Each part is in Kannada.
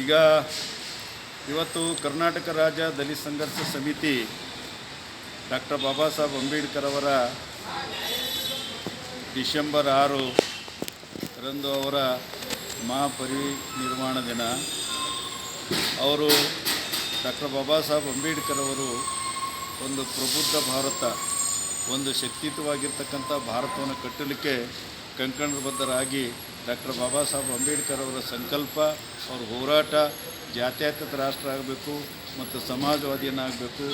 ಈಗ ಇವತ್ತು ಕರ್ನಾಟಕ ರಾಜ್ಯ ದಲಿತ ಸಂಘರ್ಷ ಸಮಿತಿ ಡಾಕ್ಟರ್ ಬಾಬಾ ಸಾಹೇಬ್ ಅಂಬೇಡ್ಕರ್ ಅವರ ಡಿಸೆಂಬರ್ 6 ರಂದು ಅವರ ಮಹಾಪರಿನಿರ್ವಾಣ ದಿನ. ಅವರು ಡಾಕ್ಟರ್ ಬಾಬಾ ಸಾಹೇಬ್ ಅಂಬೇಡ್ಕರ್ ಅವರು ಒಂದು ಪ್ರಬುದ್ಧ ಭಾರತ, ಒಂದು ಶಕ್ತಿಯುತವಾಗಿರ್ತಕ್ಕಂಥ ಭಾರತವನ್ನು ಕಟ್ಟಲಿಕ್ಕೆ ಕಂಕಣಬದ್ಧರಾಗಿ ಡಾಕ್ಟರ್ ಬಾಬಾ ಸಾಹೇಬ್ ಅಂಬೇಡ್ಕರ್ ಅವರ ಸಂಕಲ್ಪ, ಅವ್ರ ಹೋರಾಟ ಜಾತ್ಯತೀತ ರಾಷ್ಟ್ರ ಆಗಬೇಕು ಮತ್ತು ಸಮಾಜವಾದಿಯನ್ನಾಗಬೇಕು,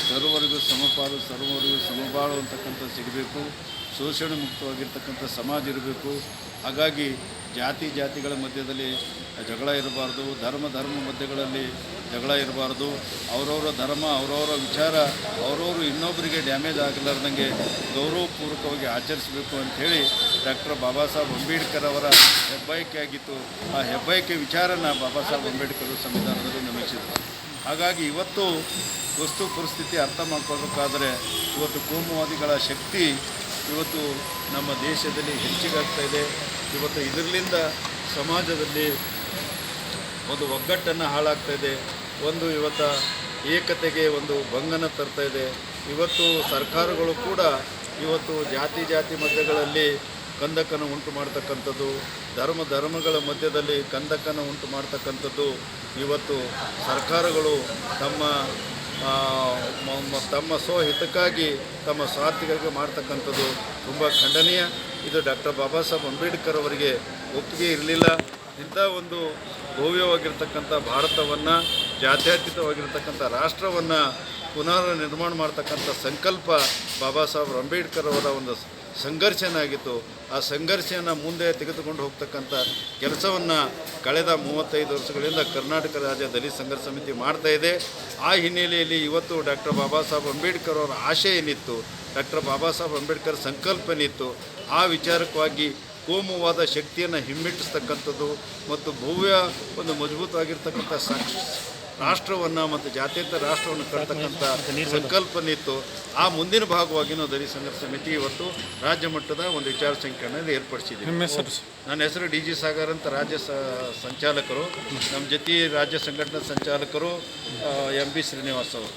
ಸರ್ವರಿಗೂ ಸಮಪಾಲು ಸರ್ವರಿಗೂ ಸಮಬಾಳು ಅಂತಕ್ಕಂಥ ಸಿಗಬೇಕು, ಶೋಷಣೆ ಮುಕ್ತವಾಗಿರ್ತಕ್ಕಂಥ ಸಮಾಜ ಇರಬೇಕು. ಹಾಗಾಗಿ ಜಾತಿಗಳ ಮಧ್ಯದಲ್ಲಿ ಜಗಳ ಇರಬಾರ್ದು, ಧರ್ಮ ಮಧ್ಯಗಳಲ್ಲಿ ಜಗಳ ಇರಬಾರ್ದು. ಅವರವರ ಧರ್ಮ, ಅವರವರ ವಿಚಾರ, ಅವರವರು ಇನ್ನೊಬ್ಬರಿಗೆ ಡ್ಯಾಮೇಜ್ ಆಗಲಾರ್ದಂಗೆ ಗೌರವಪೂರ್ವಕವಾಗಿ ಆಚರಿಸಬೇಕು ಅಂಥೇಳಿ ಡಾಕ್ಟರ್ ಬಾಬಾ ಸಾಹೇಬ್ ಅಂಬೇಡ್ಕರ್ ಅವರ ಹೆಬ್ಬಯಕೆ ಆಗಿತ್ತು. ಆ ಹೆಬ್ಬಯಕೆ ವಿಚಾರನ ಬಾಬಾ ಸಾಹೇಬ್ ಅಂಬೇಡ್ಕರ್ ಸಂವಿಧಾನದಲ್ಲಿ ನಮೂದಿಸಿದರು. ಹಾಗಾಗಿ ಇವತ್ತು ವಸ್ತು ಪರಿಸ್ಥಿತಿ ಅರ್ಥ ಮಾಡ್ಕೊಳ್ಬೇಕಾದ್ರೆ ಇವತ್ತು ಕೋಮುವಾದಿಗಳ ಶಕ್ತಿ ಇವತ್ತು ನಮ್ಮ ದೇಶದಲ್ಲಿ ಹೆಚ್ಚಿಗಾಗ್ತಾ ಇದೆ. ಇವತ್ತು ಇದರಿಂದ ಸಮಾಜದಲ್ಲಿ ಒಂದು ಒಗ್ಗಟ್ಟನ್ನು ಹಾಳಾಗ್ತಾ ಇದೆ, ಒಂದು ಇವತ್ತು ಏಕತೆಗೆ ಒಂದು ಭಂಗನ ತರ್ತಾ ಇದೆ. ಇವತ್ತು ಸರ್ಕಾರಗಳು ಕೂಡ ಇವತ್ತು ಜಾತಿ ಮಧ್ಯಗಳಲ್ಲಿ ಕಂದಕನ ಉಂಟು ಮಾಡ್ತಕ್ಕಂಥದ್ದು, ಧರ್ಮಗಳ ಮಧ್ಯದಲ್ಲಿ ಕಂದಕನ ಉಂಟು ಮಾಡ್ತಕ್ಕಂಥದ್ದು ಇವತ್ತು ಸರ್ಕಾರಗಳು ತಮ್ಮ ಸ್ವಹಿತಕ್ಕಾಗಿ ತಮ್ಮ ಸ್ವಾರ್ಥಿಗಳಿಗೆ ಮಾಡ್ತಕ್ಕಂಥದ್ದು ತುಂಬ ಖಂಡನೀಯ. ಇದು ಡಾಕ್ಟರ್ ಬಾಬಾ ಸಾಹೇಬ್ ಅಂಬೇಡ್ಕರ್ ಅವರಿಗೆ ಒಪ್ಪಿಗೆ ಇರಲಿಲ್ಲ. ಇಂಥ ಒಂದು ಭವ್ಯವಾಗಿರ್ತಕ್ಕಂಥ ಭಾರತವನ್ನು, ಜಾತ್ಯತೀತವಾಗಿರ್ತಕ್ಕಂಥ ರಾಷ್ಟ್ರವನ್ನು ಪುನರ್ ನಿರ್ಮಾಣ ಮಾಡ್ತಕ್ಕಂಥ ಸಂಕಲ್ಪ ಬಾಬಾ ಸಾಹೇಬ್ ಅಂಬೇಡ್ಕರ್ ಅವರ ಒಂದು ಸಂಘರ್ಷನಾಗಿತ್ತು. ಆ ಸಂಘರ್ಷವನ್ನು ಮುಂದೆ ತೆಗೆದುಕೊಂಡು ಹೋಗ್ತಕ್ಕಂಥ ಕೆಲಸವನ್ನು ಕಳೆದ 35 ವರ್ಷಗಳಿಂದ ಕರ್ನಾಟಕ ರಾಜ್ಯ ದಲಿತ ಸಂಘರ್ಷ ಸಮಿತಿ ಮಾಡ್ತಾ ಇದೆ. ಆ ಹಿನ್ನೆಲೆಯಲ್ಲಿ ಇವತ್ತು ಡಾಕ್ಟರ್ ಬಾಬಾ ಸಾಹೇಬ್ ಅಂಬೇಡ್ಕರ್ ಅವರ ಆಶಯ ಏನಿತ್ತು, ಡಾಕ್ಟರ್ ಬಾಬಾ ಸಾಹೇಬ್ ಅಂಬೇಡ್ಕರ್ ಸಂಕಲ್ಪ ಏನಿತ್ತು, ಆ ವಿಚಾರಕವಾಗಿ ಕೋಮುವಾದ ಶಕ್ತಿಯನ್ನು ಹಿಮ್ಮೆಟ್ಟಿಸ್ತಕ್ಕಂಥದ್ದು ಮತ್ತು ಭವ್ಯ ಒಂದು ಮಜಬೂತಾಗಿರ್ತಕ್ಕಂಥ ರಾಷ್ಟ್ರವನ್ನು ಮತ್ತು ಜಾತ್ಯತೀತ ರಾಷ್ಟ್ರವನ್ನು ಕಟ್ಟತಕ್ಕಂಥ ಸಂಕಲ್ಪನಿತ್ತು. ಆ ಮುಂದಿನ ಭಾಗವಾಗಿ ನಾವು ದಲಿತ ಸಂಘರ್ಷ ಸಮಿತಿ ಇವತ್ತು ರಾಜ್ಯ ಮಟ್ಟದ ಒಂದು ವಿಚಾರ ಸಂಕಿರಣವನ್ನು ಏರ್ಪಡಿಸಿದ್ದೀವಿ. ನನ್ನ ಹೆಸರು DG ಸಾಗರ್ ಅಂತ, ರಾಜ್ಯ ಸಂಚಾಲಕರು. ನಮ್ಮ ಜೊತೆ ರಾಜ್ಯ ಸಂಘಟನಾ ಸಂಚಾಲಕರು MB ಶ್ರೀನಿವಾಸ್ ಅವರು.